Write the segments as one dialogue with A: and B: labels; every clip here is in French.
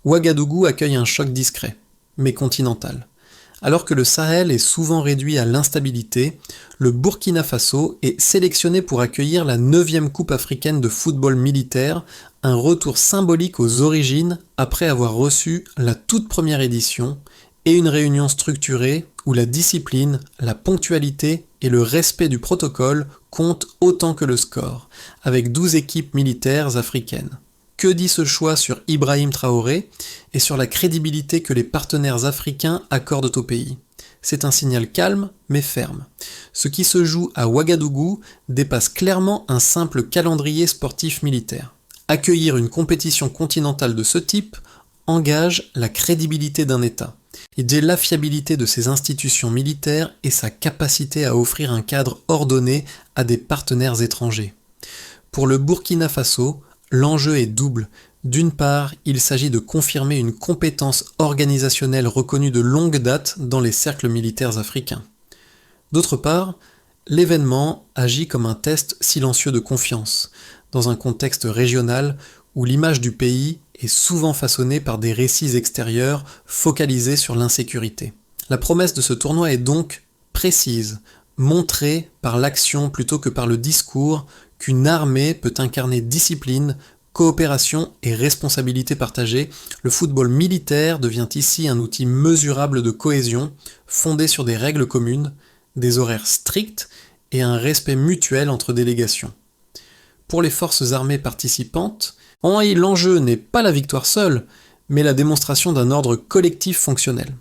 A: Ouagadougou accueille un choc discret, mais continental. Alors que le Sahel est souvent réduit à l'instabilité, le Burkina Faso est sélectionné pour accueillir la 9e Coupe africaine de football militaire, un retour symbolique aux origines après avoir reçu la toute première édition, et une réunion structurée où la discipline, la ponctualité et le respect du protocole comptent autant que le score, avec 12 équipes militaires africaines. Que dit ce choix sur Ibrahim Traoré et sur la crédibilité que les partenaires africains accordent au pays? C'est un signal calme mais ferme. Ce qui se joue à Ouagadougou dépasse clairement un simple calendrier sportif militaire. Accueillir une compétition continentale de ce type engage la crédibilité d'un État, et dit la fiabilité de ses institutions militaires et sa capacité à offrir un cadre ordonné à des partenaires étrangers. Pour le Burkina Faso, l'enjeu est double. D'une part, il s'agit de confirmer une compétence organisationnelle reconnue de longue date dans les cercles militaires africains. D'autre part, l'événement agit comme un test silencieux de confiance, dans un contexte régional où l'image du pays est souvent façonnée par des récits extérieurs focalisés sur l'insécurité. La promesse de ce tournoi est donc précise, montrée par l'action plutôt que par le discours qu'une armée peut incarner discipline, coopération et responsabilité partagée. Le football militaire devient ici un outil mesurable de cohésion, fondé sur des règles communes, des horaires stricts et un respect mutuel entre délégations. Pour les forces armées participantes, l'enjeu n'est pas la victoire seule, mais la démonstration d'un ordre collectif fonctionnel.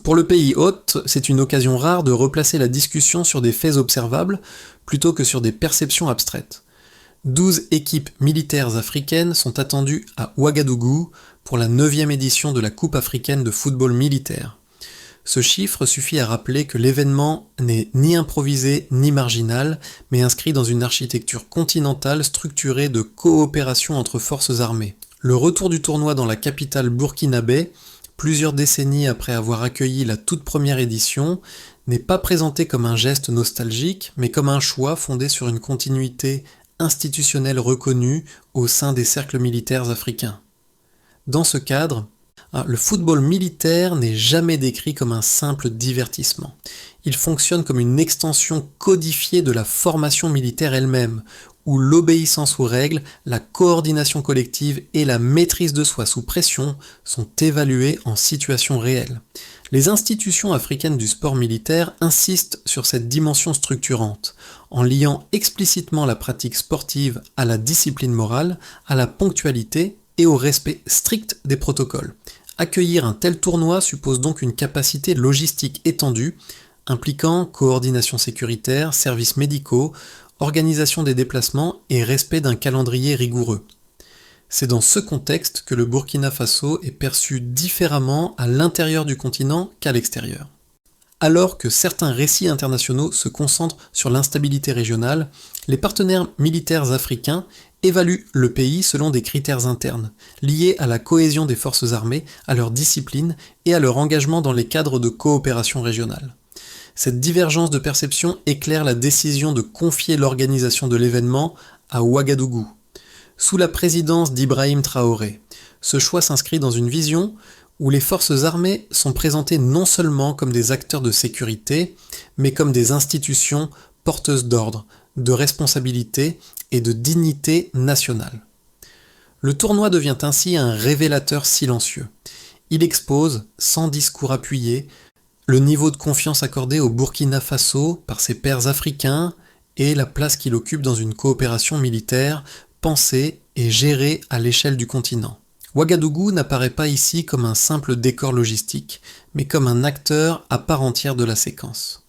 A: Pour le pays hôte, c'est une occasion rare de replacer la discussion sur des faits observables plutôt que sur des perceptions abstraites. 12 équipes militaires africaines sont attendues à Ouagadougou pour la 9e édition de la Coupe africaine de football militaire. Ce chiffre suffit à rappeler que l'événement n'est ni improvisé ni marginal, mais inscrit dans une architecture continentale structurée de coopération entre forces armées. Le retour du tournoi dans la capitale burkinabé, plusieurs décennies après avoir accueilli la toute première édition, n'est pas présenté comme un geste nostalgique, mais comme un choix fondé sur une continuité institutionnelle reconnue au sein des cercles militaires africains. Dans ce cadre, le football militaire n'est jamais décrit comme un simple divertissement. Il fonctionne comme une extension codifiée de la formation militaire elle-même, où l'obéissance aux règles, la coordination collective et la maîtrise de soi sous pression sont évaluées en situation réelle. Les institutions africaines du sport militaire insistent sur cette dimension structurante, en liant explicitement la pratique sportive à la discipline morale, à la ponctualité et au respect strict des protocoles. Accueillir un tel tournoi suppose donc une capacité logistique étendue, impliquant coordination sécuritaire, services médicaux, organisation des déplacements et respect d'un calendrier rigoureux. C'est dans ce contexte que le Burkina Faso est perçu différemment à l'intérieur du continent qu'à l'extérieur. Alors que certains récits internationaux se concentrent sur l'instabilité régionale, les partenaires militaires africains évaluent le pays selon des critères internes, liés à la cohésion des forces armées, à leur discipline et à leur engagement dans les cadres de coopération régionale. Cette divergence de perception éclaire la décision de confier l'organisation de l'événement à Ouagadougou, sous la présidence d'Ibrahim Traoré. Ce choix s'inscrit dans une vision où les forces armées sont présentées non seulement comme des acteurs de sécurité, mais comme des institutions porteuses d'ordre, de responsabilité et de dignité nationale. Le tournoi devient ainsi un révélateur silencieux. Il expose, sans discours appuyé, le niveau de confiance accordé au Burkina Faso par ses pairs africains et la place qu'il occupe dans une coopération militaire pensée et gérée à l'échelle du continent. Ouagadougou n'apparaît pas ici comme un simple décor logistique, mais comme un acteur à part entière de la séquence.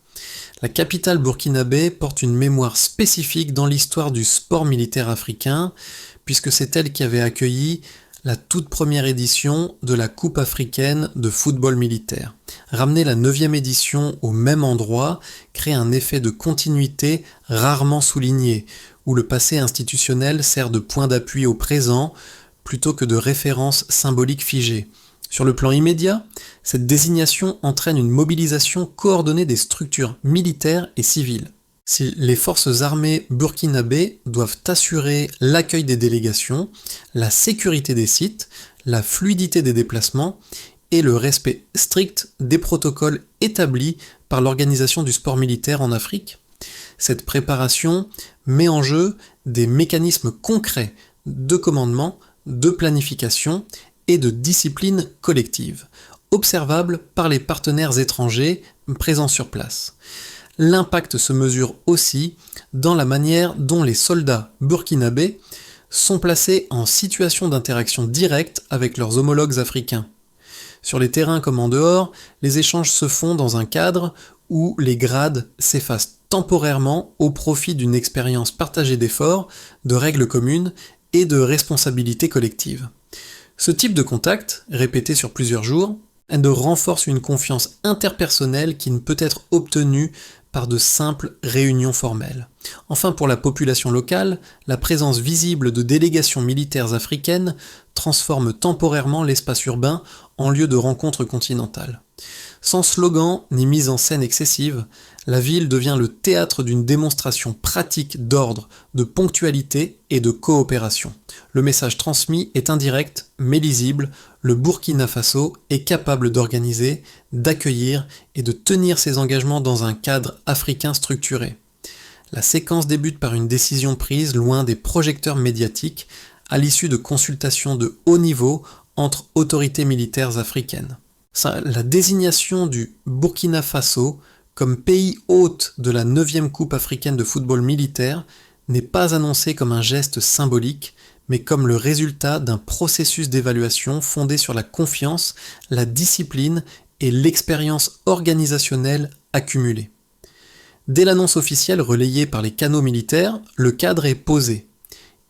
A: La capitale burkinabé porte une mémoire spécifique dans l'histoire du sport militaire africain, puisque c'est elle qui avait accueilli la toute première édition de la Coupe africaine de football militaire. Ramener la 9e édition au même endroit crée un effet de continuité rarement souligné, où le passé institutionnel sert de point d'appui au présent plutôt que de référence symbolique figée. Sur le plan immédiat, cette désignation entraîne une mobilisation coordonnée des structures militaires et civiles. Si les forces armées burkinabées doivent assurer l'accueil des délégations, la sécurité des sites, la fluidité des déplacements et le respect strict des protocoles établis par l'Organisation du sport militaire en Afrique. Cette préparation met en jeu des mécanismes concrets de commandement, de planification et de discipline collective, observables par les partenaires étrangers présents sur place. L'impact se mesure aussi dans la manière dont les soldats burkinabés sont placés en situation d'interaction directe avec leurs homologues africains. Sur les terrains comme en dehors, les échanges se font dans un cadre où les grades s'effacent temporairement au profit d'une expérience partagée d'efforts, de règles communes et de responsabilités collectives. Ce type de contact, répété sur plusieurs jours, renforce une confiance interpersonnelle qui ne peut être obtenue par de simples réunions formelles. Enfin, pour la population locale, la présence visible de délégations militaires africaines transforme temporairement l'espace urbain en lieu de rencontre continentale. Sans slogan ni mise en scène excessive, la ville devient le théâtre d'une démonstration pratique d'ordre, de ponctualité et de coopération. Le message transmis est indirect mais lisible, le Burkina Faso est capable d'organiser, d'accueillir et de tenir ses engagements dans un cadre africain structuré. La séquence débute par une décision prise loin des projecteurs médiatiques à l'issue de consultations de haut niveau entre autorités militaires africaines. La désignation du Burkina Faso comme pays hôte de la 9e Coupe africaine de football militaire n'est pas annoncée comme un geste symbolique, mais comme le résultat d'un processus d'évaluation fondé sur la confiance, la discipline et l'expérience organisationnelle accumulée. Dès l'annonce officielle relayée par les canaux militaires, le cadre est posé.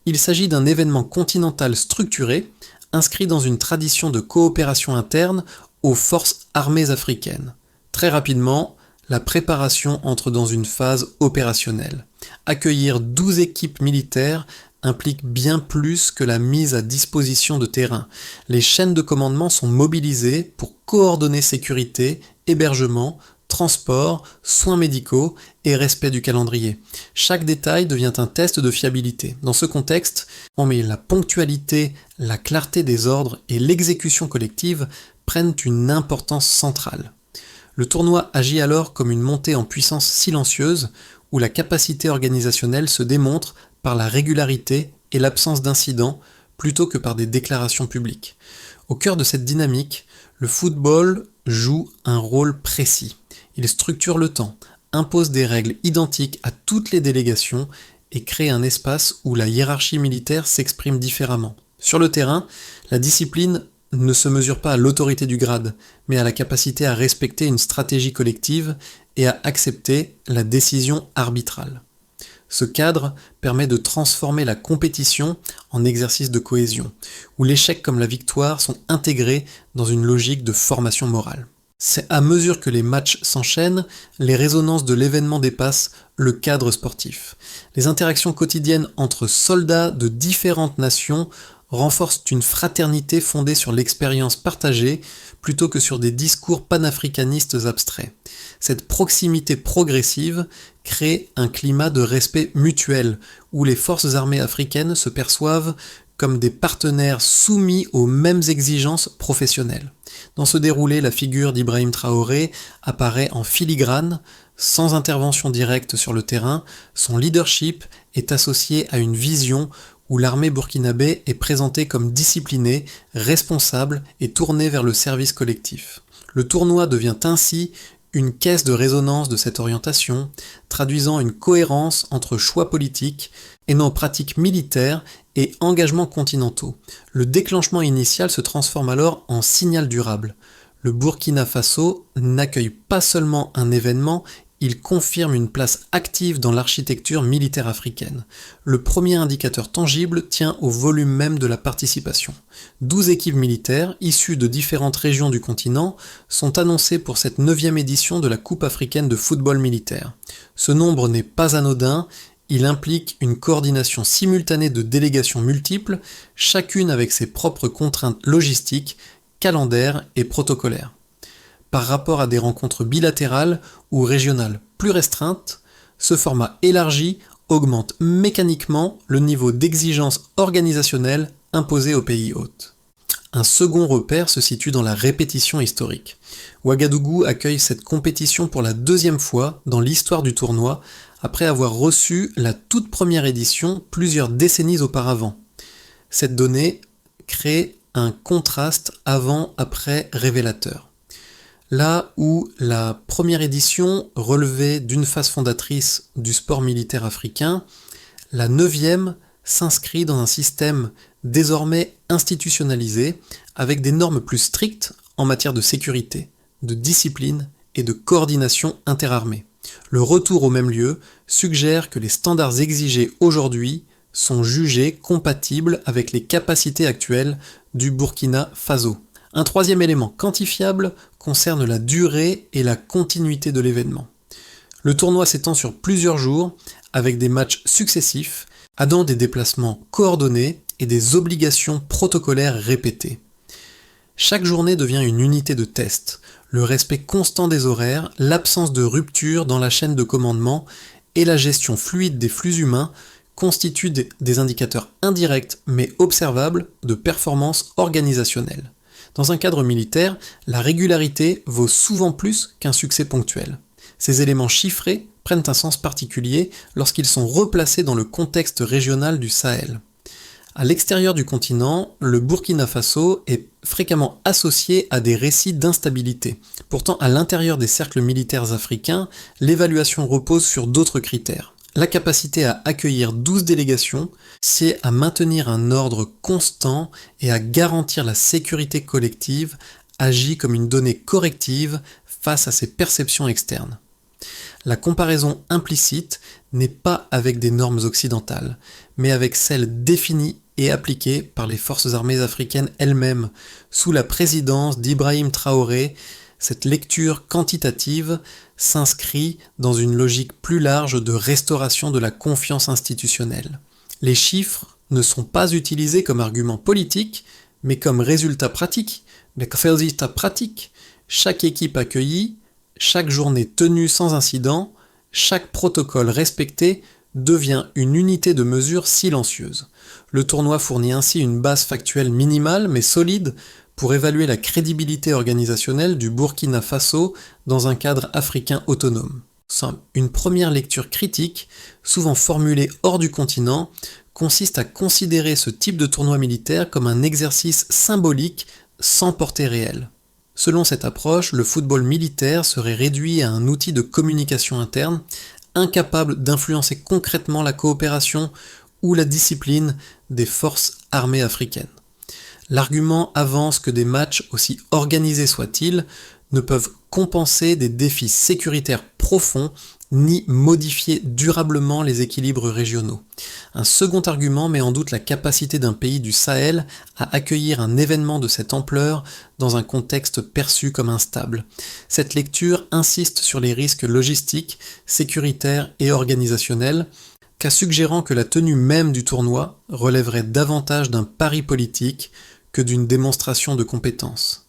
A: Il s'agit d'un événement continental structuré, inscrit dans une tradition de coopération interne aux forces armées africaines. Très rapidement, la préparation entre dans une phase opérationnelle. Accueillir 12 équipes militaires implique bien plus que la mise à disposition de terrain. Les chaînes de commandement sont mobilisées pour coordonner sécurité, hébergement, transport, soins médicaux et respect du calendrier. Chaque détail devient un test de fiabilité. Dans ce contexte, on met la ponctualité, la clarté des ordres et l'exécution collective prennent une importance centrale. Le tournoi agit alors comme une montée en puissance silencieuse où la capacité organisationnelle se démontre par la régularité et l'absence d'incidents plutôt que par des déclarations publiques. Au cœur de cette dynamique, le football joue un rôle précis. Il structure le temps, impose des règles identiques à toutes les délégations et crée un espace où la hiérarchie militaire s'exprime différemment. Sur le terrain, la discipline ne se mesure pas à l'autorité du grade, mais à la capacité à respecter une stratégie collective et à accepter la décision arbitrale. Ce cadre permet de transformer la compétition en exercice de cohésion, où l'échec comme la victoire sont intégrés dans une logique de formation morale. C'est à mesure que les matchs s'enchaînent, les résonances de l'événement dépassent le cadre sportif. Les interactions quotidiennes entre soldats de différentes nations renforcent une fraternité fondée sur l'expérience partagée plutôt que sur des discours panafricanistes abstraits. Cette proximité progressive crée un climat de respect mutuel où les forces armées africaines se perçoivent comme des partenaires soumis aux mêmes exigences professionnelles. Dans ce déroulé, la figure d'Ibrahim Traoré apparaît en filigrane, sans intervention directe sur le terrain. Son leadership est associé à une vision où l'armée burkinabé est présentée comme disciplinée, responsable et tournée vers le service collectif. Le tournoi devient ainsi une caisse de résonance de cette orientation, traduisant une cohérence entre choix politiques et non pratiques militaires et engagements continentaux. Le déclenchement initial se transforme alors en signal durable. Le Burkina Faso n'accueille pas seulement un événement, il confirme une place active dans l'architecture militaire africaine. Le premier indicateur tangible tient au volume même de la participation. 12 équipes militaires, issues de différentes régions du continent, sont annoncées pour cette 9e édition de la Coupe africaine de football militaire. Ce nombre n'est pas anodin, il implique une coordination simultanée de délégations multiples, chacune avec ses propres contraintes logistiques, calendaires et protocolaires. Par rapport à des rencontres bilatérales ou régionales plus restreintes, ce format élargi augmente mécaniquement le niveau d'exigence organisationnelle imposé aux pays hôtes. Un second repère se situe dans la répétition historique. Ouagadougou accueille cette compétition pour la deuxième fois dans l'histoire du tournoi, après avoir reçu la toute première édition plusieurs décennies auparavant. Cette donnée crée un contraste avant-après révélateur. Là où la première édition relevait d'une phase fondatrice du sport militaire africain, la 9e s'inscrit dans un système désormais institutionnalisé avec des normes plus strictes en matière de sécurité, de discipline et de coordination interarmée. Le retour au même lieu suggère que les standards exigés aujourd'hui sont jugés compatibles avec les capacités actuelles du Burkina Faso. Un troisième élément quantifiable concerne la durée et la continuité de l'événement. Le tournoi s'étend sur plusieurs jours avec des matchs successifs, allant des déplacements coordonnés et des obligations protocolaires répétées. Chaque journée devient une unité de test. Le respect constant des horaires, l'absence de rupture dans la chaîne de commandement et la gestion fluide des flux humains constituent des indicateurs indirects mais observables de performance organisationnelle. Dans un cadre militaire, la régularité vaut souvent plus qu'un succès ponctuel. Ces éléments chiffrés prennent un sens particulier lorsqu'ils sont replacés dans le contexte régional du Sahel. À l'extérieur du continent, le Burkina Faso est fréquemment associé à des récits d'instabilité. Pourtant, à l'intérieur des cercles militaires africains, l'évaluation repose sur d'autres critères. La capacité à accueillir 12 délégations, c'est à maintenir un ordre constant et à garantir la sécurité collective, agit comme une donnée corrective face à ces perceptions externes. La comparaison implicite n'est pas avec des normes occidentales, mais avec celles définies et appliquées par les forces armées africaines elles-mêmes, sous la présidence d'Ibrahim Traoré. Cette lecture quantitative s'inscrit dans une logique plus large de restauration de la confiance institutionnelle. Les chiffres ne sont pas utilisés comme argument politique, mais comme résultat pratique, Chaque équipe accueillie, chaque journée tenue sans incident, chaque protocole respecté devient une unité de mesure silencieuse. Le tournoi fournit ainsi une base factuelle minimale mais solide pour évaluer la crédibilité organisationnelle du Burkina Faso dans un cadre africain autonome. Une première lecture critique, souvent formulée hors du continent, consiste à considérer ce type de tournoi militaire comme un exercice symbolique sans portée réelle. Selon cette approche, le football militaire serait réduit à un outil de communication interne, incapable d'influencer concrètement la coopération ou la discipline des forces armées africaines. L'argument avance que des matchs, aussi organisés soient-ils, ne peuvent compenser des défis sécuritaires profonds ni modifier durablement les équilibres régionaux. Un second argument met en doute la capacité d'un pays du Sahel à accueillir un événement de cette ampleur dans un contexte perçu comme instable. Cette lecture insiste sur les risques logistiques, sécuritaires et organisationnels, qu'à suggérant que la tenue même du tournoi relèverait davantage d'un pari politique que d'une démonstration de compétence.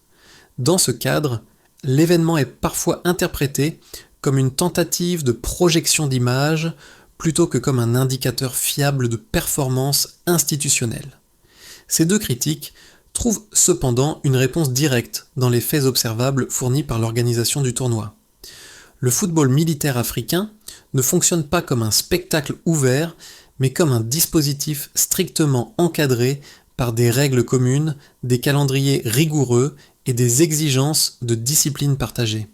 A: Dans ce cadre, l'événement est parfois interprété comme une tentative de projection d'image plutôt que comme un indicateur fiable de performance institutionnelle. Ces deux critiques trouvent cependant une réponse directe dans les faits observables fournis par l'organisation du tournoi. Le football militaire africain ne fonctionne pas comme un spectacle ouvert, mais comme un dispositif strictement encadré par des règles communes, des calendriers rigoureux et des exigences de discipline partagée.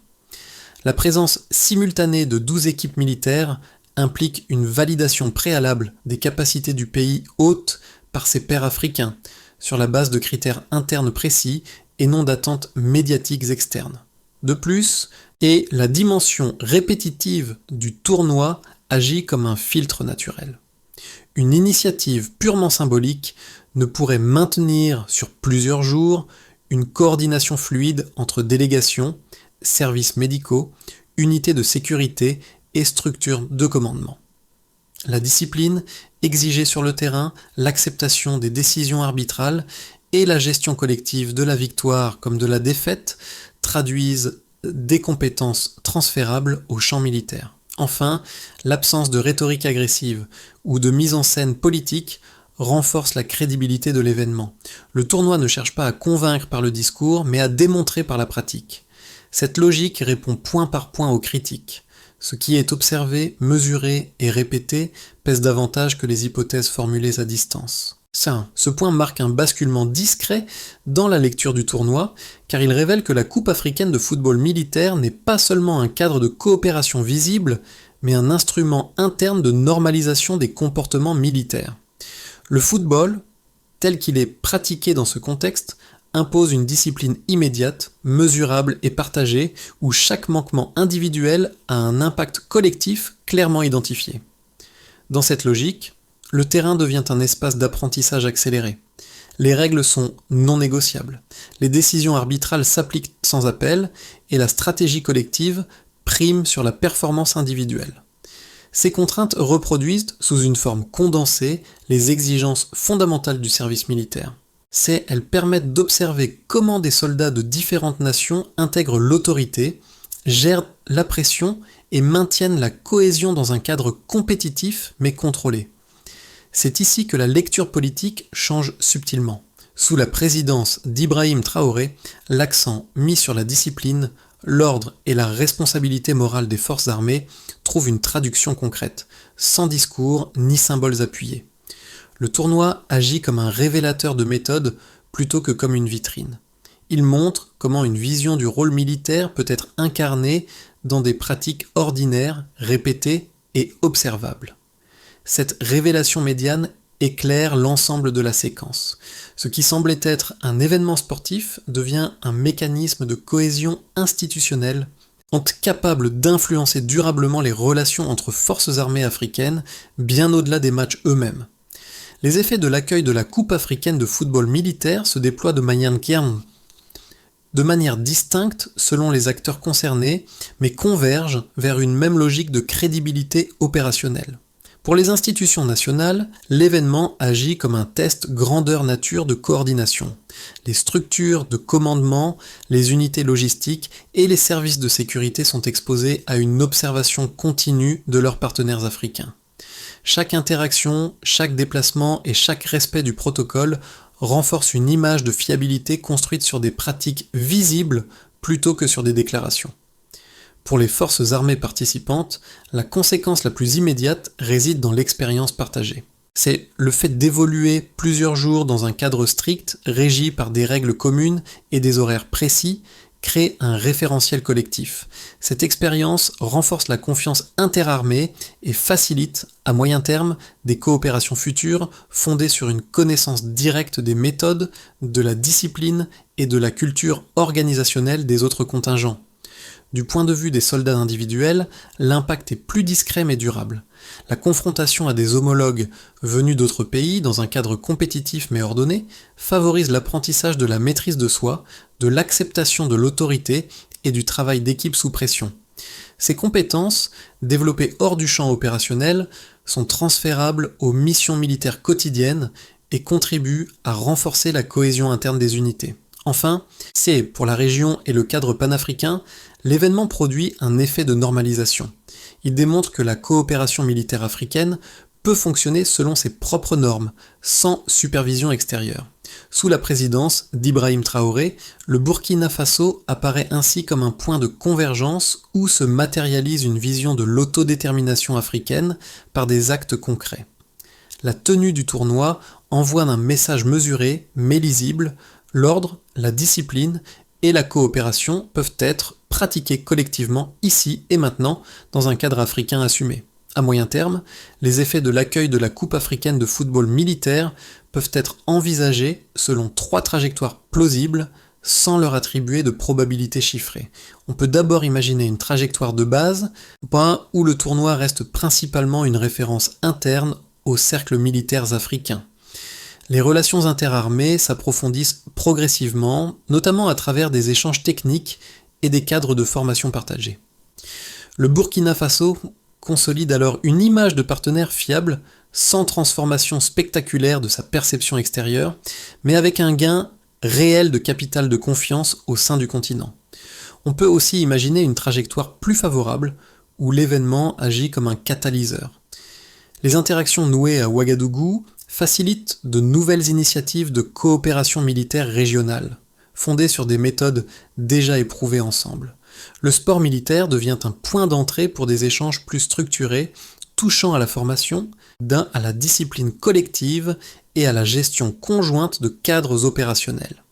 A: La présence simultanée de 12 équipes militaires implique une validation préalable des capacités du pays hôte par ses pairs africains, sur la base de critères internes précis et non d'attentes médiatiques externes. De plus, la dimension répétitive du tournoi agit comme un filtre naturel. Une initiative purement symbolique ne pourrait maintenir sur plusieurs jours une coordination fluide entre délégations, services médicaux, unités de sécurité et structures de commandement. La discipline exigée sur le terrain, l'acceptation des décisions arbitrales et la gestion collective de la victoire comme de la défaite traduisent des compétences transférables au champ militaire. Enfin, l'absence de rhétorique agressive ou de mise en scène politique renforce la crédibilité de l'événement. Le tournoi ne cherche pas à convaincre par le discours, mais à démontrer par la pratique. Cette logique répond point par point aux critiques. Ce qui est observé, mesuré et répété pèse davantage que les hypothèses formulées à distance. Ce point marque un basculement discret dans la lecture du tournoi, car il révèle que la Coupe africaine de football militaire n'est pas seulement un cadre de coopération visible, mais un instrument interne de normalisation des comportements militaires. Le football, tel qu'il est pratiqué dans ce contexte, impose une discipline immédiate, mesurable et partagée, où chaque manquement individuel a un impact collectif clairement identifié. Dans cette logique, le terrain devient un espace d'apprentissage accéléré. Les règles sont non négociables, les décisions arbitrales s'appliquent sans appel, et la stratégie collective prime sur la performance individuelle. Ces contraintes reproduisent, sous une forme condensée, les exigences fondamentales du service militaire. Elles permettent d'observer comment des soldats de différentes nations intègrent l'autorité, gèrent la pression et maintiennent la cohésion dans un cadre compétitif mais contrôlé. C'est ici que la lecture politique change subtilement. Sous la présidence d'Ibrahim Traoré, l'accent mis sur la discipline, l'ordre et la responsabilité morale des forces armées trouve une traduction concrète, sans discours ni symboles appuyés. Le tournoi agit comme un révélateur de méthode plutôt que comme une vitrine. Il montre comment une vision du rôle militaire peut être incarnée dans des pratiques ordinaires, répétées et observables. Cette révélation médiane éclaire l'ensemble de la séquence. Ce qui semblait être un événement sportif devient un mécanisme de cohésion institutionnelle, capable d'influencer durablement les relations entre forces armées africaines, bien au-delà des matchs eux-mêmes. Les effets de l'accueil de la Coupe africaine de football militaire se déploient de manière distincte selon les acteurs concernés, mais convergent vers une même logique de crédibilité opérationnelle. Pour les institutions nationales, l'événement agit comme un test grandeur-nature de coordination. Les structures de commandement, les unités logistiques et les services de sécurité sont exposés à une observation continue de leurs partenaires africains. Chaque interaction, chaque déplacement et chaque respect du protocole renforce une image de fiabilité construite sur des pratiques visibles plutôt que sur des déclarations. Pour les forces armées participantes, la conséquence la plus immédiate réside dans l'expérience partagée. C'est le fait d'évoluer plusieurs jours dans un cadre strict, régi par des règles communes et des horaires précis, crée un référentiel collectif. Cette expérience renforce la confiance interarmée et facilite, à moyen terme, des coopérations futures fondées sur une connaissance directe des méthodes, de la discipline et de la culture organisationnelle des autres contingents. Du point de vue des soldats individuels, l'impact est plus discret mais durable. La confrontation à des homologues venus d'autres pays dans un cadre compétitif mais ordonné favorise l'apprentissage de la maîtrise de soi, de l'acceptation de l'autorité et du travail d'équipe sous pression. Ces compétences, développées hors du champ opérationnel, sont transférables aux missions militaires quotidiennes et contribuent à renforcer la cohésion interne des unités. Enfin, pour la région et le cadre panafricain, l'événement produit un effet de normalisation. Il démontre que la coopération militaire africaine peut fonctionner selon ses propres normes, sans supervision extérieure. Sous la présidence d'Ibrahim Traoré, le Burkina Faso apparaît ainsi comme un point de convergence où se matérialise une vision de l'autodétermination africaine par des actes concrets. La tenue du tournoi envoie un message mesuré, mais lisible. L'ordre, la discipline et la coopération peuvent être pratiqués collectivement ici et maintenant dans un cadre africain assumé. À moyen terme, les effets de l'accueil de la Coupe africaine de football militaire peuvent être envisagés selon 3 trajectoires plausibles sans leur attribuer de probabilité chiffrée. On peut d'abord imaginer une trajectoire de base, où le tournoi reste principalement une référence interne aux cercles militaires africains. Les relations interarmées s'approfondissent progressivement, notamment à travers des échanges techniques et des cadres de formation partagés. Le Burkina Faso consolide alors une image de partenaire fiable, sans transformation spectaculaire de sa perception extérieure, mais avec un gain réel de capital de confiance au sein du continent. On peut aussi imaginer une trajectoire plus favorable, où l'événement agit comme un catalyseur. Les interactions nouées à Ouagadougou facilite de nouvelles initiatives de coopération militaire régionale, fondées sur des méthodes déjà éprouvées ensemble. Le sport militaire devient un point d'entrée pour des échanges plus structurés, touchant à la formation, à la discipline collective et à la gestion conjointe de cadres opérationnels.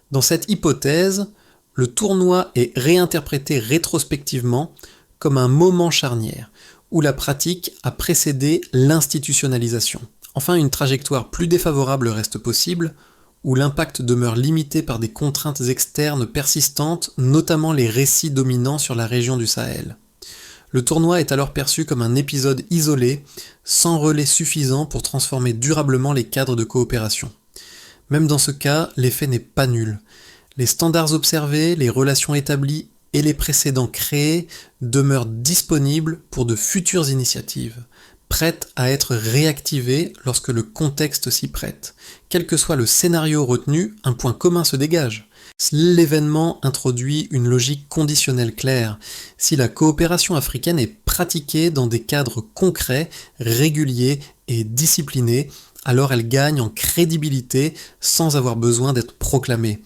A: Dans cette hypothèse, le tournoi est réinterprété rétrospectivement comme un moment charnière, où la pratique a précédé l'institutionnalisation. Enfin, une trajectoire plus défavorable reste possible, où l'impact demeure limité par des contraintes externes persistantes, notamment les récits dominants sur la région du Sahel. Le tournoi est alors perçu comme un épisode isolé, sans relais suffisant pour transformer durablement les cadres de coopération. Même dans ce cas, l'effet n'est pas nul. Les standards observés, les relations établies et les précédents créés demeurent disponibles pour de futures initiatives, prêtes à être réactivées lorsque le contexte s'y prête. Quel que soit le scénario retenu, un point commun se dégage. L'événement introduit une logique conditionnelle claire. Si la coopération africaine est pratiquée dans des cadres concrets, réguliers et disciplinés, alors elle gagne en crédibilité sans avoir besoin d'être proclamée.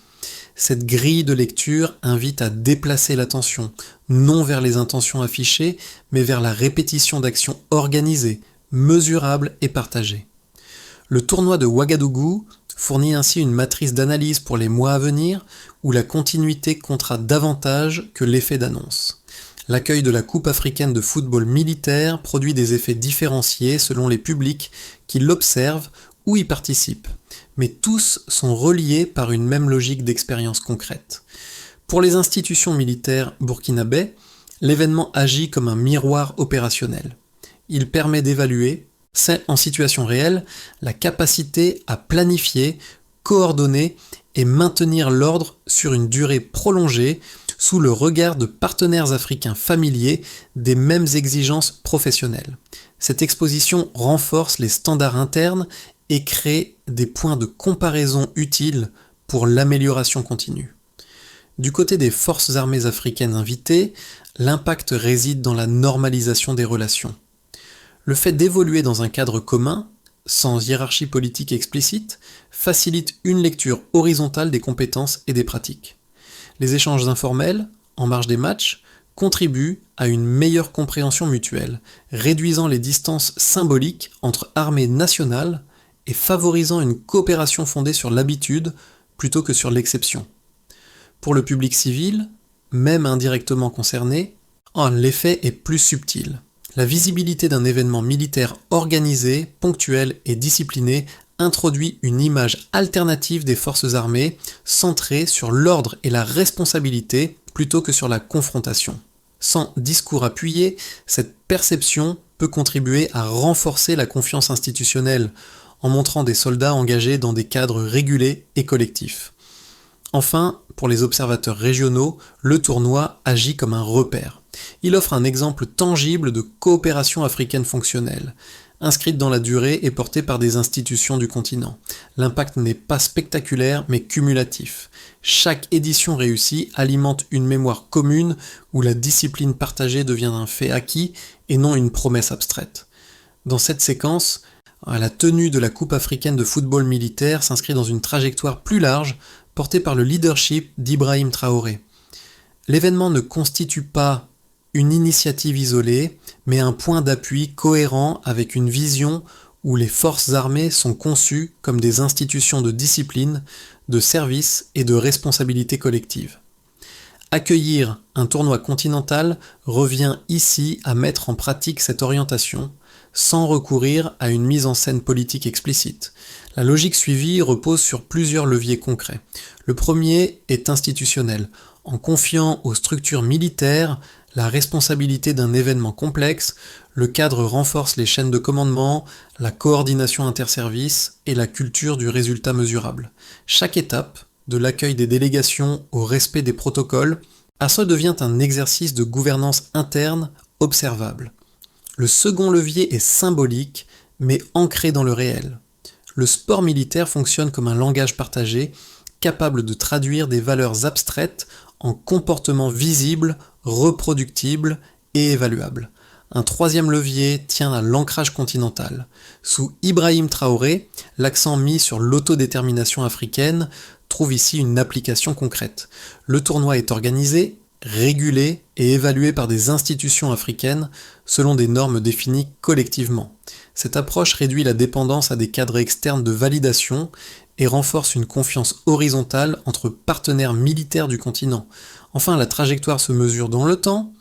A: Cette grille de lecture invite à déplacer l'attention, non vers les intentions affichées, mais vers la répétition d'actions organisées, mesurables et partagées. Le tournoi de Ouagadougou fournit ainsi une matrice d'analyse pour les mois à venir, où la continuité comptera davantage que l'effet d'annonce. L'accueil de la Coupe africaine de football militaire produit des effets différenciés selon les publics qui l'observent ou y participent, mais tous sont reliés par une même logique d'expérience concrète. Pour les institutions militaires burkinabais, l'événement agit comme un miroir opérationnel. Il permet d'évaluer, en situation réelle, la capacité à planifier, coordonner et maintenir l'ordre sur une durée prolongée sous le regard de partenaires africains familiers des mêmes exigences professionnelles. Cette exposition renforce les standards internes et crée des points de comparaison utiles pour l'amélioration continue. Du côté des forces armées africaines invitées, l'impact réside dans la normalisation des relations. Le fait d'évoluer dans un cadre commun, sans hiérarchie politique explicite, facilite une lecture horizontale des compétences et des pratiques. Les échanges informels, en marge des matchs, contribuent à une meilleure compréhension mutuelle, réduisant les distances symboliques entre armées nationales et favorisant une coopération fondée sur l'habitude plutôt que sur l'exception. Pour le public civil, même indirectement concerné, l'effet est plus subtil. La visibilité d'un événement militaire organisé, ponctuel et discipliné introduit une image alternative des forces armées, centrée sur l'ordre et la responsabilité plutôt que sur la confrontation. Sans discours appuyé, cette perception peut contribuer à renforcer la confiance institutionnelle, en montrant des soldats engagés dans des cadres régulés et collectifs. Enfin, pour les observateurs régionaux, le tournoi agit comme un repère. Il offre un exemple tangible de coopération africaine fonctionnelle, inscrite dans la durée et portée par des institutions du continent. L'impact n'est pas spectaculaire, mais cumulatif. Chaque édition réussie alimente une mémoire commune où la discipline partagée devient un fait acquis et non une promesse abstraite. Dans cette séquence, la tenue de la Coupe africaine de football militaire s'inscrit dans une trajectoire plus large portée par le leadership d'Ibrahim Traoré. L'événement ne constitue pas une initiative isolée, mais un point d'appui cohérent avec une vision où les forces armées sont conçues comme des institutions de discipline, de service et de responsabilité collective. Accueillir un tournoi continental revient ici à mettre en pratique cette orientation, sans recourir à une mise en scène politique explicite. La logique suivie repose sur plusieurs leviers concrets. Le premier est institutionnel. En confiant aux structures militaires la responsabilité d'un événement complexe, le cadre renforce les chaînes de commandement, la coordination interservices et la culture du résultat mesurable. Chaque étape, de l'accueil des délégations au respect des protocoles, devient un exercice de gouvernance interne observable. Le second levier est symbolique, mais ancré dans le réel. Le sport militaire fonctionne comme un langage partagé, capable de traduire des valeurs abstraites en comportements visibles, reproductibles et évaluables. Un troisième levier tient à l'ancrage continental. Sous Ibrahim Traoré, l'accent mis sur l'autodétermination africaine trouve ici une application concrète. Le tournoi est organisé, régulé et évalué par des institutions africaines selon des normes définies collectivement. Cette approche réduit la dépendance à des cadres externes de validation et renforce une confiance horizontale entre partenaires militaires du continent. Enfin, la trajectoire se mesure dans le temps.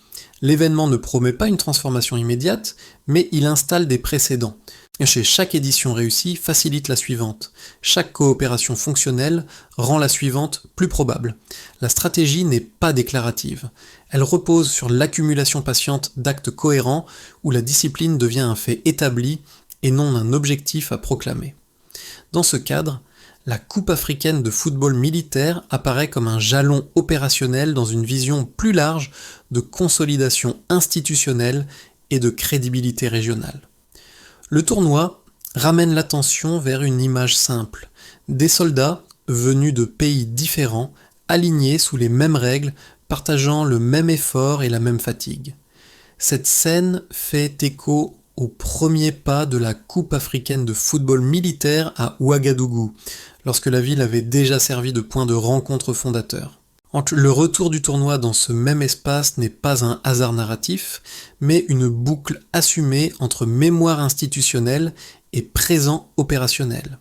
A: L'événement ne promet pas une transformation immédiate, mais il installe des précédents. Chez chaque édition réussie facilite la suivante. Chaque coopération fonctionnelle rend la suivante plus probable. La stratégie n'est pas déclarative. Elle repose sur l'accumulation patiente d'actes cohérents où la discipline devient un fait établi et non un objectif à proclamer. Dans ce cadre, la Coupe africaine de football militaire apparaît comme un jalon opérationnel dans une vision plus large de consolidation institutionnelle et de crédibilité régionale. Le tournoi ramène l'attention vers une image simple. Des soldats venus de pays différents, alignés sous les mêmes règles, partageant le même effort et la même fatigue. Cette scène fait écho aux premiers pas de la Coupe africaine de football militaire à Ouagadougou, lorsque la ville avait déjà servi de point de rencontre fondateur. Le retour du tournoi dans ce même espace n'est pas un hasard narratif, mais une boucle assumée entre mémoire institutionnelle et présent opérationnel.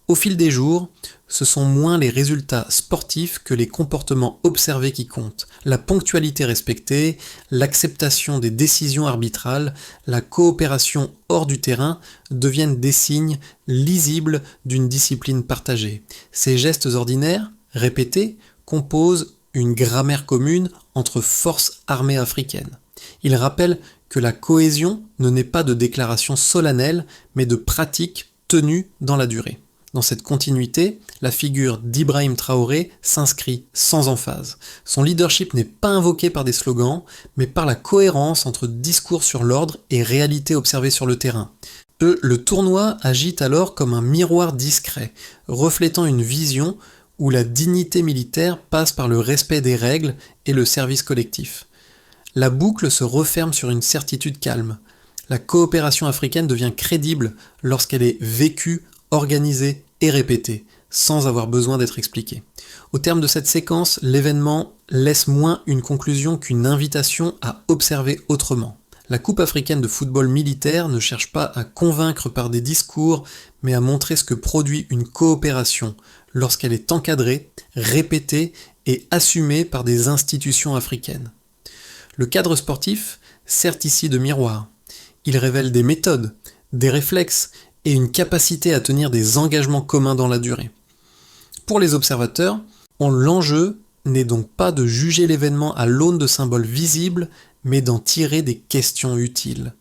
A: Au fil des jours, ce sont moins les résultats sportifs que les comportements observés qui comptent. La ponctualité respectée, l'acceptation des décisions arbitrales, la coopération hors du terrain deviennent des signes lisibles d'une discipline partagée. Ces gestes ordinaires, répétés, composent une grammaire commune entre forces armées africaines. Ils rappellent que la cohésion ne naît pas de déclarations solennelles, mais de pratiques tenues dans la durée. Dans cette continuité, la figure d'Ibrahim Traoré s'inscrit sans emphase. Son leadership n'est pas invoqué par des slogans, mais par la cohérence entre discours sur l'ordre et réalité observée sur le terrain. Le tournoi agit alors comme un miroir discret, reflétant une vision où la dignité militaire passe par le respect des règles et le service collectif. La boucle se referme sur une certitude calme. La coopération africaine devient crédible lorsqu'elle est vécue, organisée et répétée, sans avoir besoin d'être expliquée. Au terme de cette séquence, l'événement laisse moins une conclusion qu'une invitation à observer autrement. La Coupe africaine de football militaire ne cherche pas à convaincre par des discours, mais à montrer ce que produit une coopération lorsqu'elle est encadrée, répétée et assumée par des institutions africaines. Le cadre sportif sert ici de miroir. Il révèle des méthodes, des réflexes et une capacité à tenir des engagements communs dans la durée. Pour les observateurs, l'enjeu n'est donc pas de juger l'événement à l'aune de symboles visibles, mais d'en tirer des questions utiles.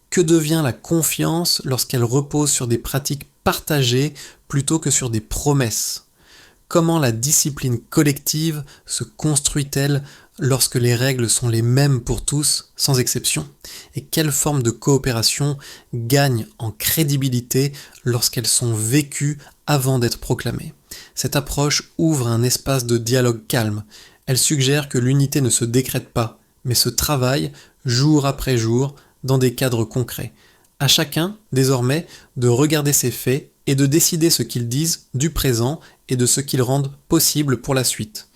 A: Que devient la confiance lorsqu'elle repose sur des pratiques partagées plutôt que sur des promesses ? Comment la discipline collective se construit-elle lorsque les règles sont les mêmes pour tous, sans exception ? Et quelle forme de coopération gagne en crédibilité lorsqu'elles sont vécues avant d'être proclamées ? Cette approche ouvre un espace de dialogue calme. Elle suggère que l'unité ne se décrète pas, mais se travaille jour après jour dans des cadres concrets. À chacun, désormais, de regarder ces faits et de décider ce qu'ils disent du présent et de ce qu'ils rendent possible pour la suite.